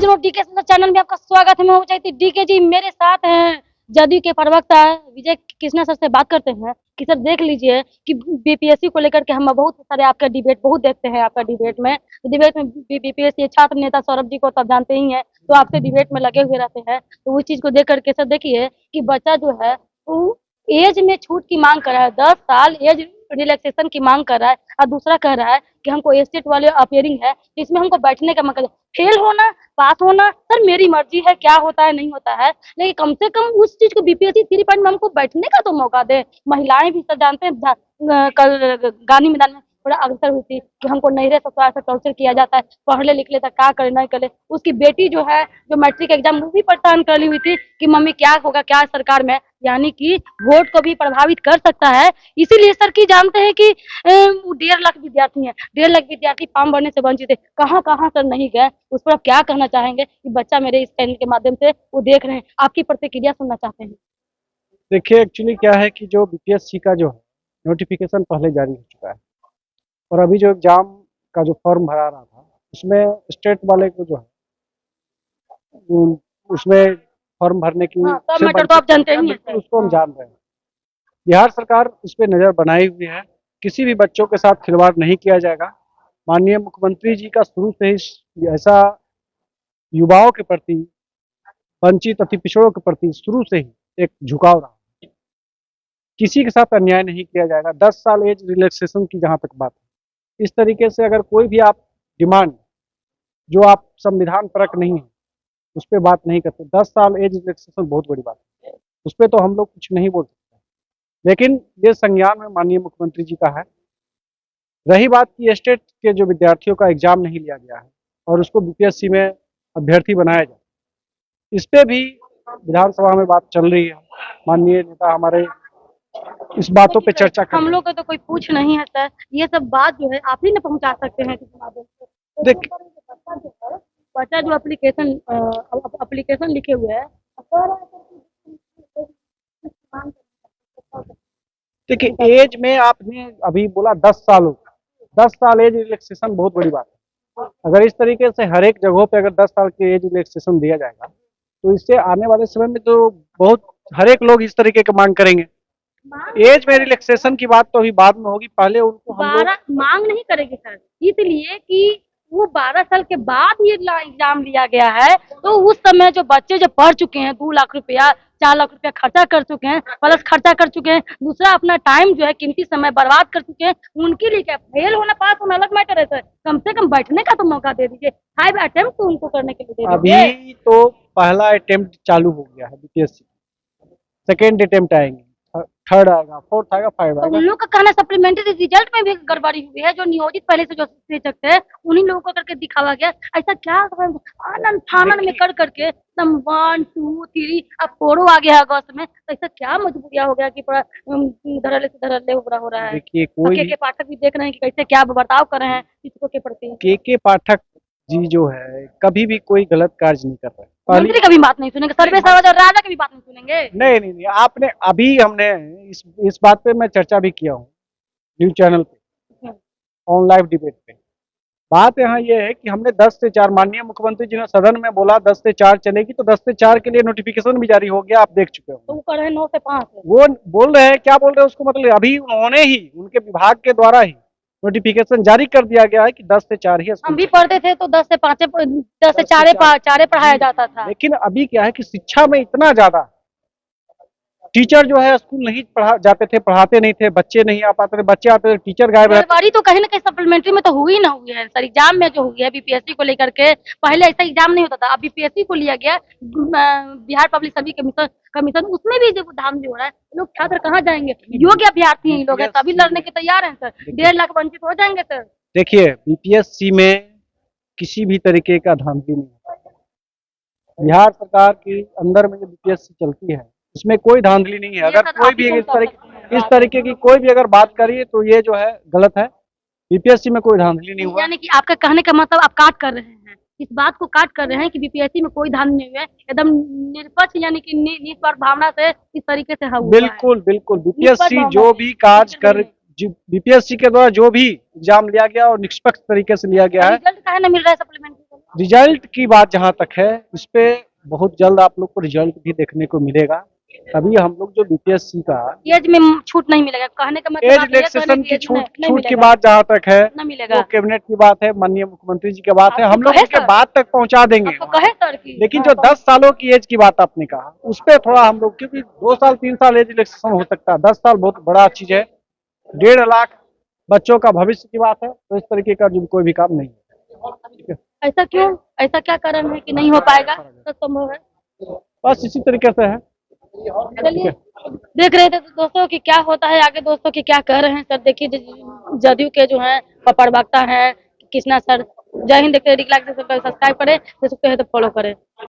परिजनों, DK channel में आपका स्वागत है। मैं हूं चाहती डीके जी, मेरे साथ हैं जदयू के प्रवक्ता विजय कृष्णा सर से बात करते हैं कि सर देख लीजिए कि बीपीएससी को लेकर के हम बहुत सारे आपका डिबेट बहुत देखते हैं। आपका डिबेट में बीपीएससी छात्र नेता सौरभ जी को तो आप जानते ही हैं, तो आपसे डिबेट में लगे हुए रहते हैं। तो उस चीज को देख करके सर देखिए कि बच्चा जो है वो एज में छूट की मांग कर रहा है, 10 साल एज रिलैक्सेशन की मांग कर रहा है, और दूसरा कह रहा है कि हमको एस्टेट वाले अपेयरिंग है, इसमें हमको बैठने का मौका, फेल होना पास होना सर मेरी मर्जी है, क्या होता है नहीं होता है, लेकिन कम से कम उस चीज को बीपीएससी 3 में हमको बैठने का तो मौका दे। महिलाएं भी सर जानते हैं, कल गांधी मैदान में बड़ा अवसर हुई थी कि हमको नहरे ससुराल से टॉर्चर किया जाता है, पढ़ ले लिख ले तो क्या करे नहीं करे। उसकी बेटी जो है जो मैट्रिक एग्जाम वो भी परेशान कर ली हुई थी कि मम्मी क्या होगा क्या सरकार में, यानी कि वोट को भी प्रभावित कर सकता है। इसीलिए सर की जानते हैं कि 1.5 लाख विद्यार्थी हैं, 1.5 लाख विद्यार्थी फॉर्म भरने से वंचित है, कहाँ कहाँ सर नहीं गए। उस पर आप क्या कहना चाहेंगे कि बच्चा मेरे इस चैनल के माध्यम से वो देख रहे हैं, आपकी प्रतिक्रिया सुनना चाहते हैं। देखिए एक्चुअली क्या है कि जो बीपीएससी का जो नोटिफिकेशन पहले जारी हो चुका है, और अभी जो एग्जाम का जो फॉर्म भरा रहा था उसमें स्टेट वाले को जो है उसमें फॉर्म भरने की सब मैटर तो आप जानते ही हैं, उसको हम जान रहे हैं। बिहार सरकार इस पे नजर बनाई हुई है, किसी भी बच्चों के साथ खिलवाड़ नहीं किया जाएगा। माननीय मुख्यमंत्री जी का शुरू से ही ऐसा युवाओं के प्रति, वंचित अति पिछड़ों के प्रति शुरू से ही एक झुकाव रहा। किसी के साथ अन्याय नहीं किया जाएगा। 10 साल एज रिलैक्सेशन की जहां तक बात है, इस तरीके से अगर कोई भी आप डिमांड जो आप संविधान परक नहीं है उस पर बात नहीं करते, 10 साल एज रिलैक्सेशन बहुत बड़ी बात है, उस पर तो हम लोग कुछ नहीं बोल सकते। लेकिन ये संज्ञान में माननीय मुख्यमंत्री जी का है। रही बात की स्टेट के जो विद्यार्थियों का एग्जाम नहीं लिया गया है और उसको बीपीएससी में अभ्यर्थी बनाया जाए, इस पे भी विधानसभा में बात चल रही है। माननीय नेता हमारे इस बातों पे चर्चा कर, हम लोग को तो कोई पूछ नहीं है सर, ये सब बात जो है आप ही न पहुंचा सकते हैं किसी माध्यम से। तो बच्चा जो एप्लीकेशन लिखे हुए है, देखिए एज में आपने अभी बोला 10 साल हो, 10 साल एज रिलैक्सेशन बहुत बड़ी बात है। अगर इस तरीके से हर एक जगहों पे अगर 10 साल के एज रिलैक्सेशन दिया जाएगा तो इससे आने वाले समय में तो बहुत हर एक लोग इस तरीके की मांग करेंगे। एज में रिलैक्सेशन की बात तो अभी बाद में होगी, पहले उनको हम लोग मांग नहीं करेंगे सर, इसलिए कि वो 12 साल के बाद ये एग्जाम लिया गया है। तो उस समय जो बच्चे जो पढ़ चुके हैं, 2 लाख रुपया 4 लाख रुपया खर्चा कर चुके हैं, प्लस खर्चा कर चुके हैं, दूसरा अपना टाइम जो है कीमती समय बर्बाद कर चुके हैं, उनके लिए क्या फेल होना पास होना अलग मैटर है सर, कम से कम बैठने का तो मौका दे दीजिए। 5 अटेम्प्ट तो उनको करने के लिए दे दीजिए। अभी तो पहला अटेम्प्ट चालू हो गया है बीपीएससी, सेकेंड अटेम्प्ट आएंगे, थर्ड आएगा, फोर्थ आएगा, 5 तो आएगा। उन लोग का कहना सप्लीमेंट्री रिजल्ट में भी गड़बड़ी हुई है, जो नियोजित पहले से जो शिक्षक थे उन्हीं लोगों को करके दिखावा गया। ऐसा क्या आनंद फानन में कर करके 1 2 3 अब 4 आ गया अगस्त में, तो ऐसा क्या मजबूरिया हो गया कि पूरा धड़ल्ले से धड़ल्ले उबरा हो रहा है। देखिए कोई के पाठक भी देख रहे हैं कि कैसे क्या बर्ताव कर रहे हैं शिक्षकों के प्रति। के पाठक जी जो है कभी भी कोई गलत कार्य नहीं कर रहे। मंत्री का भी बात नहीं सुनेंगे, सर्वे सावज और राजा की भी बात नहीं सुनेंगे। नहीं, आपने अभी हमने इस बात पे मैं चर्चा भी किया हूँ न्यूज चैनल पे, ऑन लाइव डिबेट पे। बात यहाँ ये है कि हमने 10 से 4, माननीय मुख्यमंत्री जी ने सदन में बोला 10 से 4 चलेगी, तो 10 से 4 के लिए नोटिफिकेशन भी जारी हो गया, आप देख चुके हो। तो वो कर रहे हैं 9 से 5। वो बोल रहे हैं, क्या बोल रहे हैं उसको मतलब अभी उन्होंने ही उनके विभाग के द्वारा ही नोटिफिकेशन जारी कर दिया गया है कि 10 से 4 ही। हम भी पढ़ते थे तो 10 से 5 10 से 4 पढ़ाया जाता था। लेकिन अभी क्या है कि शिक्षा में इतना ज्यादा टीचर जो है स्कूल नहीं जाते थे, पढ़ाते नहीं थे, बच्चे नहीं आ पाते थे, बच्चे आते थे टीचर गायब रहते। गड़बड़ी तो कहीं ना कहीं सप्लीमेंट्री में तो हुई ना हुई है सर, एग्जाम में जो हुई है बीपीएससी को लेकर के, पहले ऐसा एग्जाम नहीं होता था, अब बीपीएससी को लिया गया बिहार पब्लिक सर्विस कमीशन, उसमें भी जो धांधली हो रहा है, लोग छात्र कहाँ जाएंगे, योग्य अभ्यर्थी हैं लोग हैं, सभी लड़ने के तैयार हैं सर, 1.5 लाख वंचित हो जाएंगे सर। देखिए बीपीएससी में किसी भी तरीके का धांधली नहीं होता। बिहार सरकार के अंदर में जो बीपीएससी चलती है इसमें कोई धांधली नहीं है। अगर कोई भी इस तरीके की कोई भी अगर बात करिए तो ये जो है गलत है। बीपीएससी में कोई धांधली नहीं हुआ। यानी कि आपका कहने का मतलब आप काट कर रहे हैं, इस बात को काट कर रहे हैं कि बीपीएससी में कोई धांधली नहीं हुआ है, एकदम निष्पक्ष यानी कि निस्वार्थ भावना से इस तरीके से हुआ है। बिल्कुल बीपीएससी जो भी कार्य कर, बीपीएससी के द्वारा जो भी एग्जाम लिया गया और निष्पक्ष तरीके से लिया गया है। रिजल्ट काहे ना मिल रहा है सप्लीमेंट्री? रिजल्ट की बात जहां तक है, इस पे बहुत जल्द आप लोग को रिजल्ट भी देखने को मिलेगा। अभी हम लोग जो बीपीएससी का एज में छूट नहीं मिलेगा, कहने का मतलब एज आप ये कहने रिलैक्सेशन की एज में छूट नहीं छूट की मिलेगा, बात जहां तक है, ना वो मिलेगा। कैबिनेट की बात है, माननीय मुख्यमंत्री जी की बात है, आपको हम लोग कहे उनके सर, बात तक पहुंचा देंगे। आपको कहे सर की लेकिन जो 10 सालों की एज की बात आपने कहा, उस पे थोड़ा हम लोग, क्योंकि 2 साल 3 साल एज रिलैक्सेशन हो सकता है, 10 साल बहुत बड़ा चीज है। 1.5 लाख बच्चों का भविष्य की बात है, तो इस तरीके का जो कोई भी काम नहीं है। ठीक है, ऐसा क्यों, ऐसा क्या कारण है कि नहीं हो पाएगा, तो संभव है। बस इसी तरीके से है। चलिए, देख रहे थे तो दोस्तों कि क्या होता है आगे, दोस्तों कि क्या कह रहे हैं सर। देखिए जदयू के जो है प्रवक्ता है कृष्णा सर। जय हिंद। देखते हैं, लाइक सब्सक्राइब करें, फेसबुक पे है तो फॉलो करें।